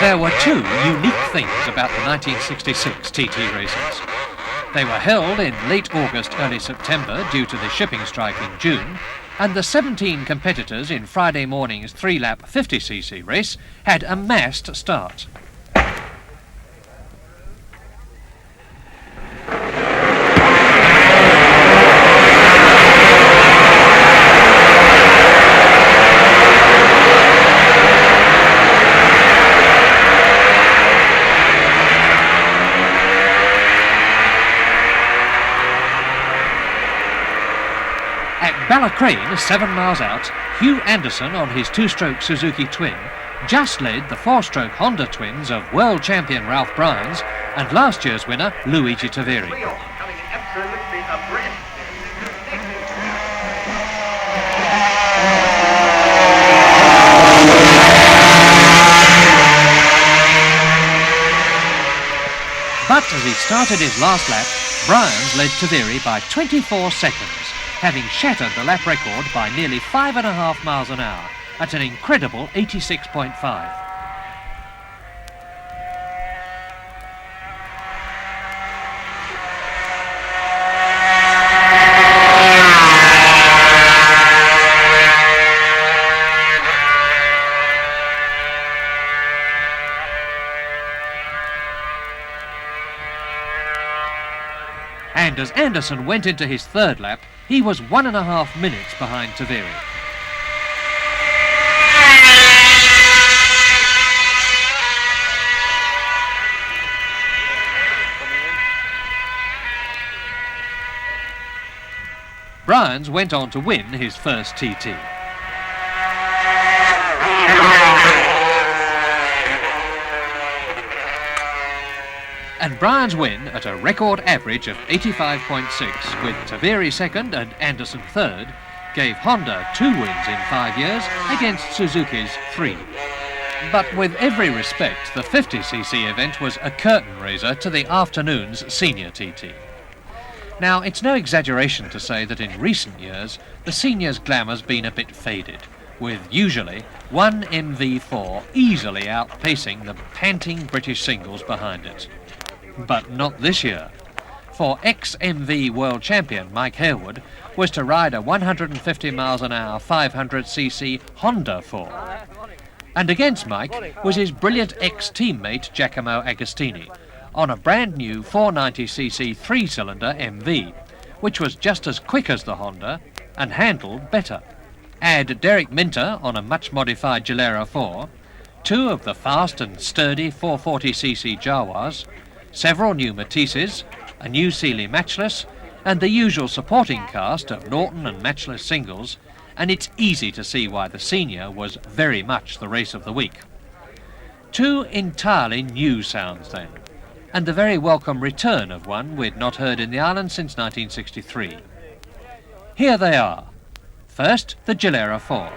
There were two unique things about the 1966 TT races. They were held in late August, early September due to the shipping strike in June, and the 17 competitors in Friday morning's 3-lap 50cc race had a massed start. Ballacrane, 7 miles out, Hugh Anderson on his 2-stroke Suzuki Twin just led the 4-stroke Honda twins of world champion Ralph Bryans and last year's winner Luigi Taveri. But as he started his last lap, Bryans led Taveri by 24 seconds. Having shattered the lap record by nearly 5.5 miles an hour at an incredible 86.5. And as Anderson went into his 3rd lap, he was 1.5 minutes behind Taveri. Bryans went on to win his first TT. And Bryans' win at a record average of 85.6 with Taveri 2nd and Anderson 3rd gave Honda 2 wins in 5 years against Suzuki's 3. But with every respect, the 50cc event was a curtain raiser to the afternoon's Senior TT. Now, it's no exaggeration to say that in recent years the seniors' glamour's been a bit faded, with usually one MV4 easily outpacing the panting British singles behind it. But not this year, for ex-MV world champion Mike Harewood was to ride a 150 miles an hour 500cc Honda 4. And against Mike was his brilliant ex-teammate Giacomo Agostini on a brand new 490cc 3-cylinder MV, which was just as quick as the Honda and handled better. Add Derek Minter on a much modified Gilera 4, 2 of the fast and sturdy 440cc Jawas, several new Matisses, a new Sealy Matchless, and the usual supporting cast of Norton and Matchless singles, and it's easy to see why the Senior was very much the race of the week. 2 entirely new sounds then, and the very welcome return of one we'd not heard in the island since 1963. Here they are. First, the Gilera 4.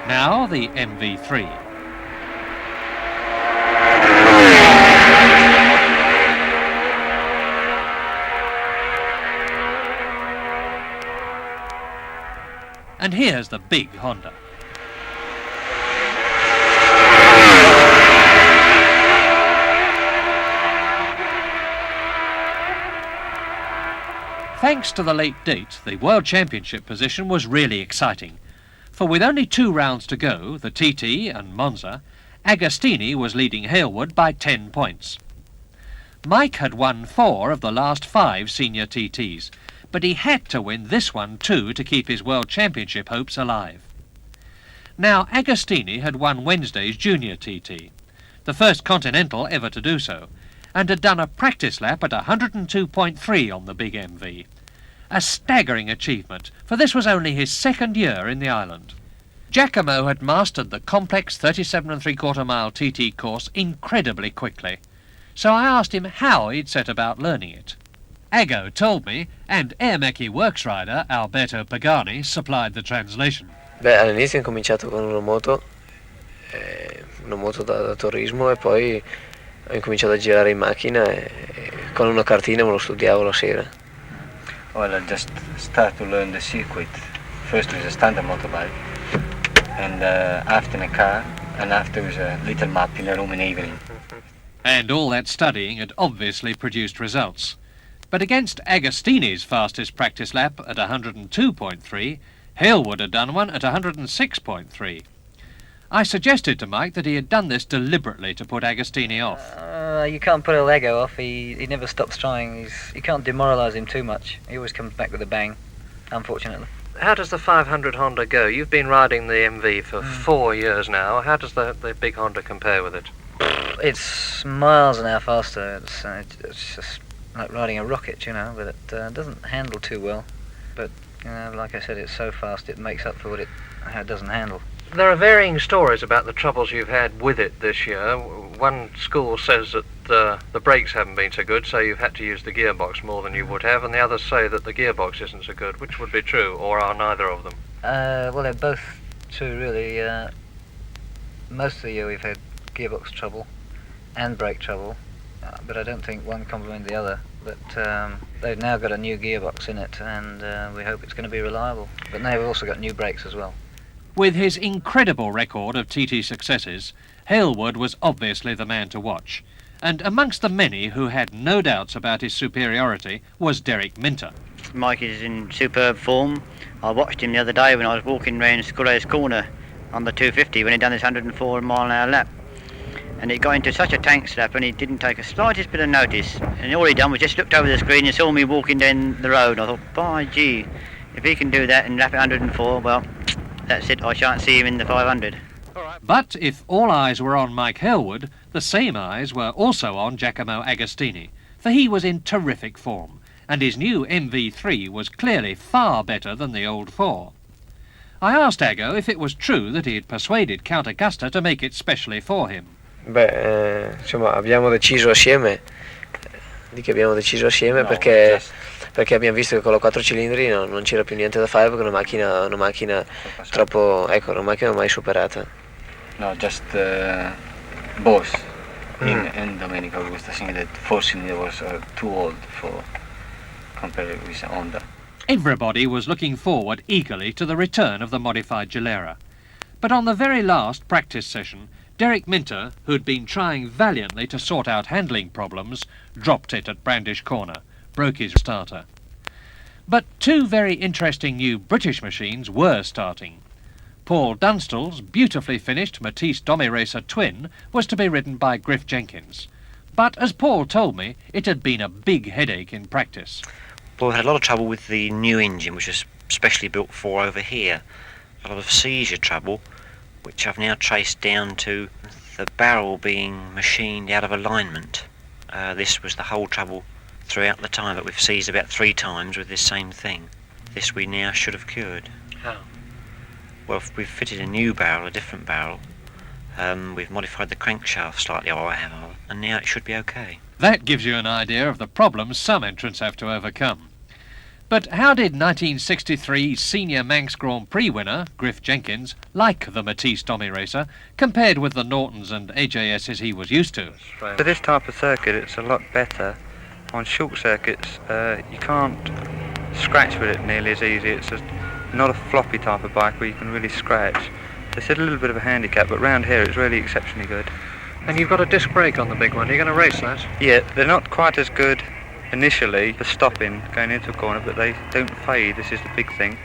Now the MV3. And here's the big Honda. Thanks to the late date, the World Championship position was really exciting. For with only 2 rounds to go, the TT and Monza, Agostini was leading Harewood by 10 points. Mike had won 4 of the last 5 senior TTs, but he had to win this one too to keep his World Championship hopes alive. Now, Agostini had won Wednesday's junior TT, the first Continental ever to do so, and had done a practice lap at 102.3 on the big MV. A staggering achievement, for this was only his 2nd year in the island. Giacomo had mastered the complex 37 3/4 mile TT course incredibly quickly, so I asked him how he'd set about learning it. Ago told me, and Air Mackie works rider Alberto Pagani supplied the translation. Beh, all'inizio ho cominciato con una moto da turismo, e poi ho incominciato a girare in macchina e con una cartina me lo studiavo la sera. Well, I just start to learn the circuit. First with a standard motorbike, and after in a car, and after with a little map in a room in evening. And all that studying had obviously produced results. But against Agostini's fastest practice lap at 102.3, Halewood had done one at 106.3. I suggested to Mike that he had done this deliberately to put Agostini off. You can't put a Lego off. He never stops trying. You can't demoralise him too much. He always comes back with a bang, unfortunately. How does the 500 Honda go? You've been riding the MV for 4 years now. How does the big Honda compare with it? It's miles an hour faster. It's just like riding a rocket, you know, but it doesn't handle too well. But, you know, like I said, it's so fast it makes up for how it doesn't handle. There are varying stories about the troubles you've had with it this year. One school says that the brakes haven't been so good, so you've had to use the gearbox more than you would have, and the others say that the gearbox isn't so good. Which would be true, or are neither of them? Well, they're both true, really. Most of the year we've had gearbox trouble and brake trouble, but I don't think one complements the other. But they've now got a new gearbox in it, and we hope it's going to be reliable. But now we've also got new brakes as well. With his incredible record of TT successes, Halewood was obviously the man to watch. And amongst the many who had no doubts about his superiority was Derek Minter. Mike is in superb form. I watched him the other day when I was walking round Sculler's Corner on the 250 when he'd done this 104 mile an hour lap. And he got into such a tank slap and he didn't take a slightest bit of notice. And all he done was just looked over the screen and saw me walking down the road. And I thought, by gee, if he can do that and lap at 104, well, that's it, I shan't see him in the 500. But if all eyes were on Mike Halewood, the same eyes were also on Giacomo Agostini, for he was in terrific form, and his new MV3 was clearly far better than the old 4. I asked Ago if it was true that he had persuaded Count Augusta to make it specially for him. Insomma, abbiamo deciso assieme, perché abbiamo visto che con la 4 cilindri non c'era più niente da fare, perché una macchina troppo, ecco, una macchina mai superata. No, just both him and Domenico Augusta saying that 4-cylinder was too old for compared with Honda. Everybody was looking forward eagerly to the return of the modified Gilera. But on the very last practice session, Derek Minter, who'd been trying valiantly to sort out handling problems, dropped it at Brandish Corner, broke his starter. But two very interesting new British machines were starting. Paul Dunstall's beautifully finished Matisse Domi Racer twin was to be ridden by Griff Jenkins. But as Paul told me, it had been a big headache in practice. Well, we had a lot of trouble with the new engine, which was specially built for over here. A lot of seizure trouble, which I've now traced down to the barrel being machined out of alignment. This was the whole trouble throughout the time, but we've seized about 3 times with this same thing. This we now should have cured. How? Well, we've fitted a new barrel, a different barrel. We've modified the crankshaft slightly, or I have, and now it should be okay. That gives you an idea of the problems some entrants have to overcome. But how did 1963 Senior Manx Grand Prix winner, Griff Jenkins, like the Matisse Domi Racer, compared with the Nortons and AJSs he was used to? For this type of circuit, it's a lot better. On short circuits, you can't scratch with it nearly as easy. It's not a floppy type of bike where you can really scratch. It's a little bit of a handicap, but round here it's really exceptionally good. And you've got a disc brake on the big one. You're going to race that? Yeah, they're not quite as good initially for stopping, going into a corner, but they don't fade. This is the big thing.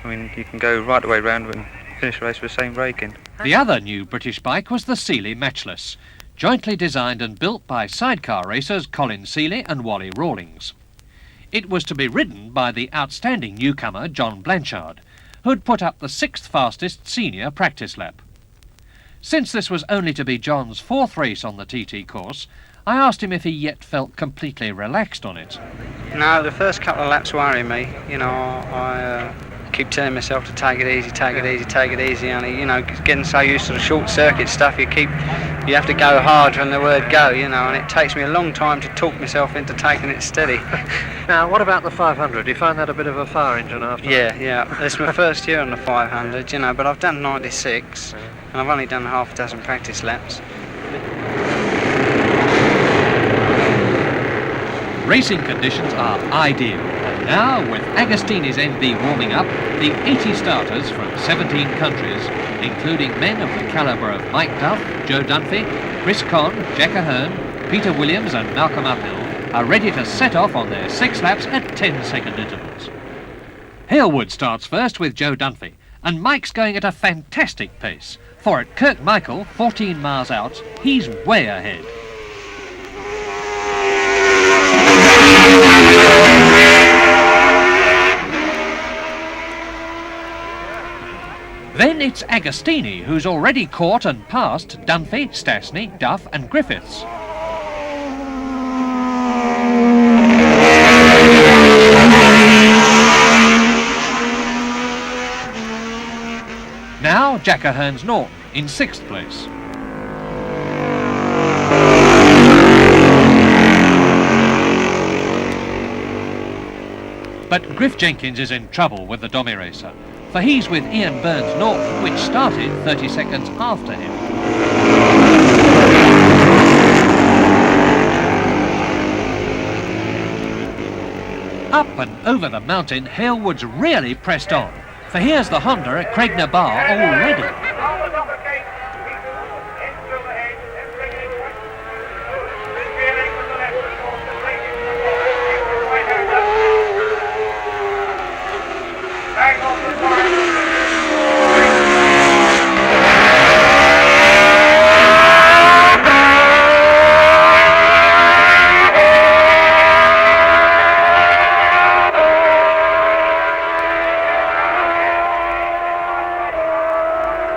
I mean, you can go right the way round and finish the race with the same braking. The other new British bike was the Seeley Matchless, jointly designed and built by sidecar racers Colin Seeley and Wally Rawlings. It was to be ridden by the outstanding newcomer John Blanchard, who'd put up the 6th fastest senior practice lap. Since this was only to be John's 4th race on the TT course, I asked him if he yet felt completely relaxed on it. No, the first couple of laps worry me. You know, I keep telling myself to take it easy, take it easy, take it easy. Only, you know, getting so used to the short circuit stuff, you have to go hard from the word go, you know, and it takes me a long time to talk myself into taking it steady. Now, what about the 500? Do you find that a bit of a fire engine after? Yeah. It's my first year on the 500, you know, but I've done 96, and I've only done half a dozen practice laps. Racing conditions are ideal, Now, with Agostini's NB warming up, the 80 starters from 17 countries, including men of the calibre of Mike Duff, Joe Dunphy, Chris Conn, Jack Ahern, Peter Williams and Malcolm Uphill, are ready to set off on their 6 laps at 10-second intervals. Halewood starts first with Joe Dunphy, and Mike's going at a fantastic pace, for at Kirkmichael, 14 miles out, he's way ahead. Then it's Agostini, who's already caught and passed Dunphy, Stasny, Duff and Griffiths. Now Jack Ahern's Norton in 6th place. But Griff Jenkins is in trouble with the Dommy racer, for he's with Ian Burns Norton, which started 30 seconds after him. Up and over the mountain, Halewood's really pressed on, for here's the Honda at Craigna Bar already.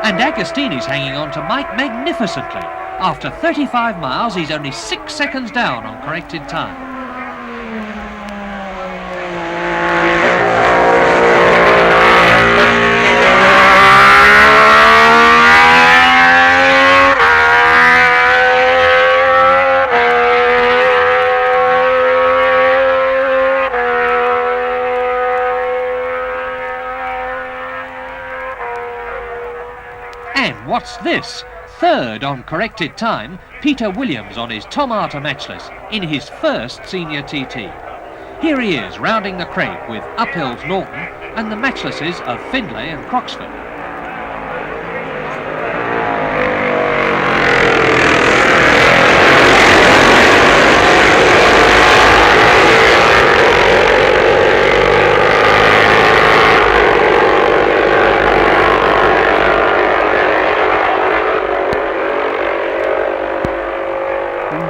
And Agostini's hanging on to Mike magnificently. After 35 miles, he's only 6 seconds down on corrected time. And what's this? 3rd on corrected time, Peter Williams on his Tom Arter matchless in his first Senior TT. Here he is rounding the Craig with Uphill's Norton and the matchlesses of Findlay and Croxford.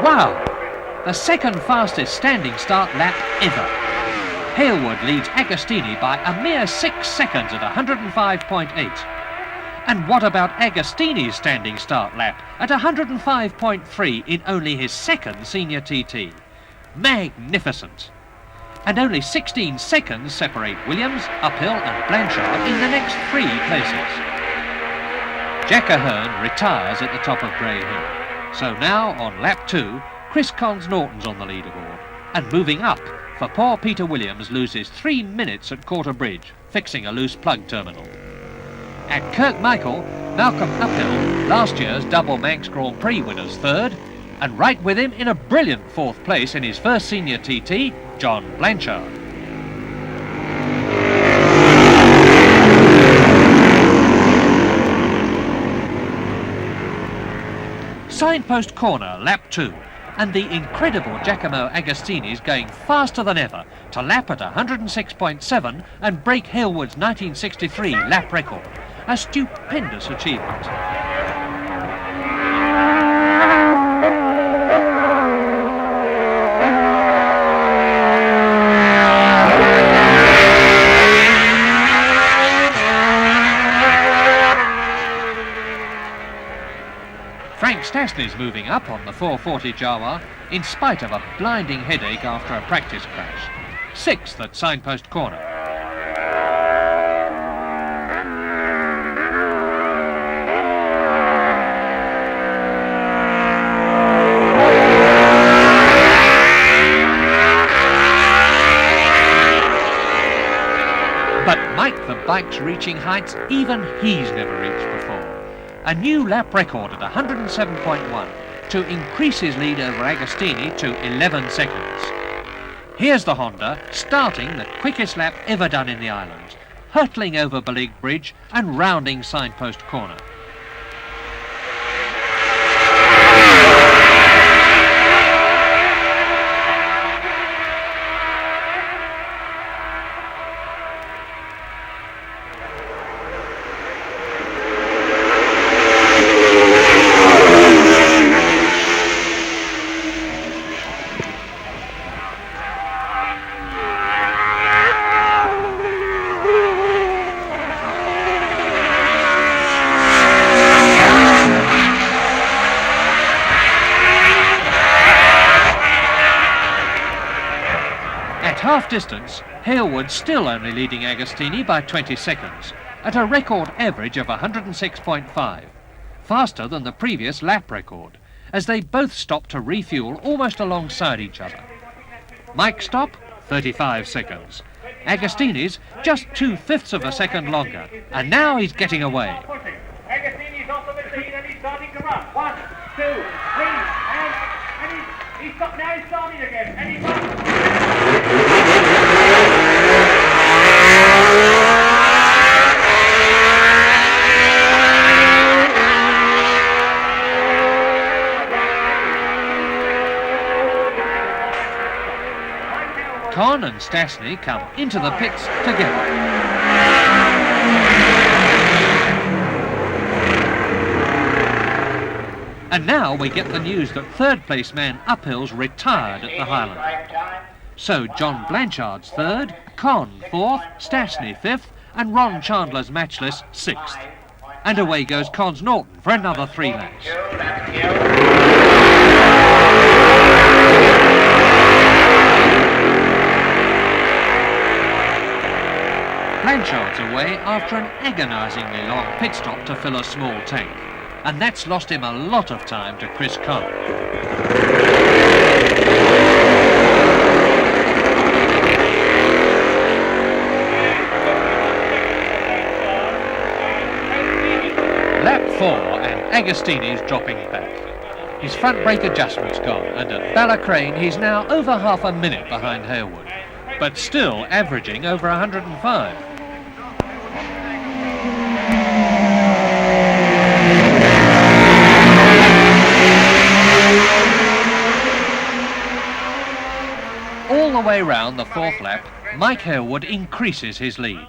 Wow! The second fastest standing start lap ever. Halewood leads Agostini by a mere 6 seconds at 105.8. And what about Agostini's standing start lap at 105.3 in only his second Senior TT? Magnificent! And only 16 seconds separate Williams, Uphill and Blanchard in the next 3 places. Jack Ahern retires at the top of Grey Hill. So now, on lap 2, Chris Conn's Norton's on the leaderboard. And moving up, for poor Peter Williams loses 3 minutes at Quarter Bridge, fixing a loose plug terminal. At Kirkmichael, Malcolm Uphill, last year's double Manx Grand Prix winner's 3rd, and right with him in a brilliant 4th place in his first Senior TT, John Blanchard. Signpost corner, lap 2, and the incredible Giacomo Agostini's going faster than ever to lap at 106.7 and break Halewood's 1963 lap record. A stupendous achievement. Frank Stasny's moving up on the 440 Jawa in spite of a blinding headache after a practice crash. 6th at Signpost corner. But Mike the bike's reaching heights even he's never reached before. A new lap record at 107.1 to increase his lead over Agostini to 11 seconds. Here's the Honda, starting the quickest lap ever done in the islands, hurtling over Beleg Bridge and rounding Signpost Corner. Half distance, Harewood still only leading Agostini by 20 seconds, at a record average of 106.5, faster than the previous lap record, as they both stopped to refuel almost alongside each other. Mike's stop, 35 seconds. Agostini's just 2/5 of a second longer, and now he's getting away. Agostini's off the machine and he's starting to run. 1, 2, 3, and he's stopped now, he's starting again, and he's run. Con and Stasny come into the pits together. And now we get the news that third place man Uphill's retired at the Highland. So John Blanchard's third, Con fourth, Stasny fifth, and Ron Chandler's matchless sixth. And away goes Cons Norton for another 3 laps. Blanchard's away after an agonisingly long pit stop to fill a small tank, and that's lost him a lot of time to Chris Con. Lap 4 and Agostini's dropping back. His front brake adjustment's gone, and at Ballacrane he's now over half a minute behind Harewood, but still averaging over 105. All the way round the 4th lap, Mike Harewood increases his lead.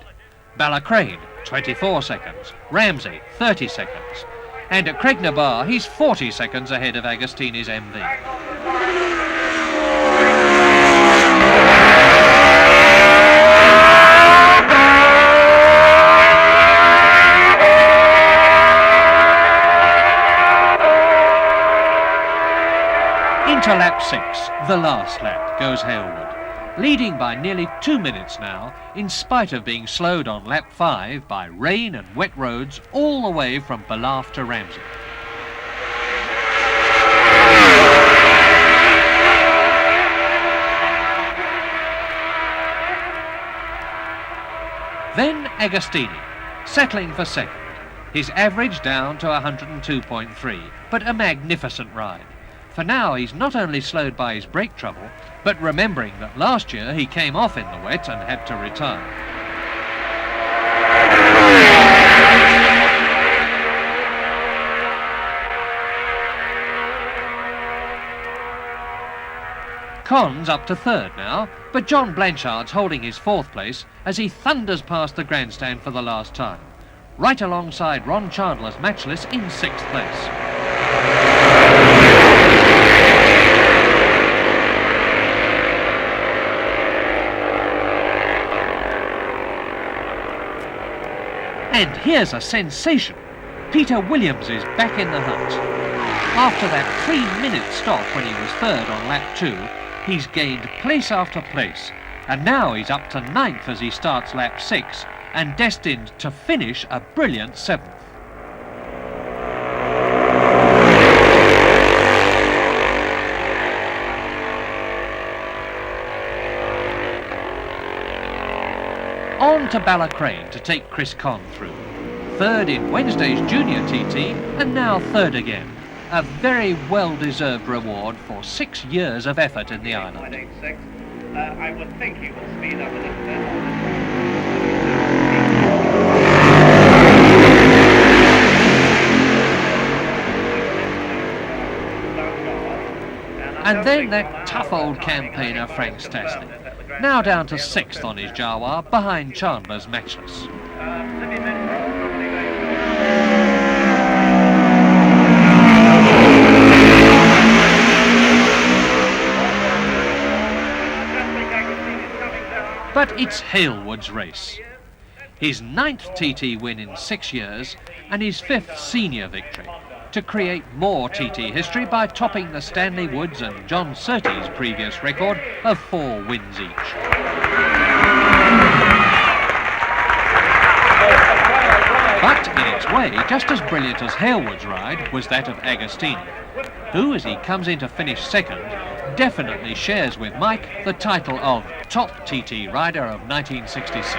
Ballacrane, 24 seconds. Ramsey, 30 seconds. And at Craignabar, he's 40 seconds ahead of Agostini's MV. Into lap 6, the last lap, goes Harewood, leading by nearly 2 minutes now, in spite of being slowed on lap 5 by rain and wet roads all the way from Ballaugh to Ramsey. Then Agostini, settling for second. His average down to 102.3, but a magnificent ride. For now he's not only slowed by his brake trouble, but remembering that last year he came off in the wet and had to retire. Con's up to third now, but John Blanchard's holding his 4th place as he thunders past the grandstand for the last time, right alongside Ron Chandler's matchless in 6th place. And here's a sensation. Peter Williams is back in the hunt. After that 3-minute stop when he was third on lap 2, he's gained place after place. And now he's up to 9th as he starts lap 6 and destined to finish a brilliant 7th. On to Ballacrane to take Chris Con through. Third in Wednesday's Junior TT, and now third again. A very well-deserved reward for 6 years of effort in the island. I would think he will speed up a little bit. And then that tough old campaigner Frank Stasny, now down to 6th on his Jaguar, behind Chandler's Matchless. But it's Halewood's race. His 9th TT win in 6 years and his 5th senior victory, to create more TT history by topping the Stanley Woods and John Surtees' previous record of 4 wins each. But in its way, just as brilliant as Halewood's ride was that of Agostini, who, as he comes in to finish 2nd, definitely shares with Mike the title of top TT rider of 1966.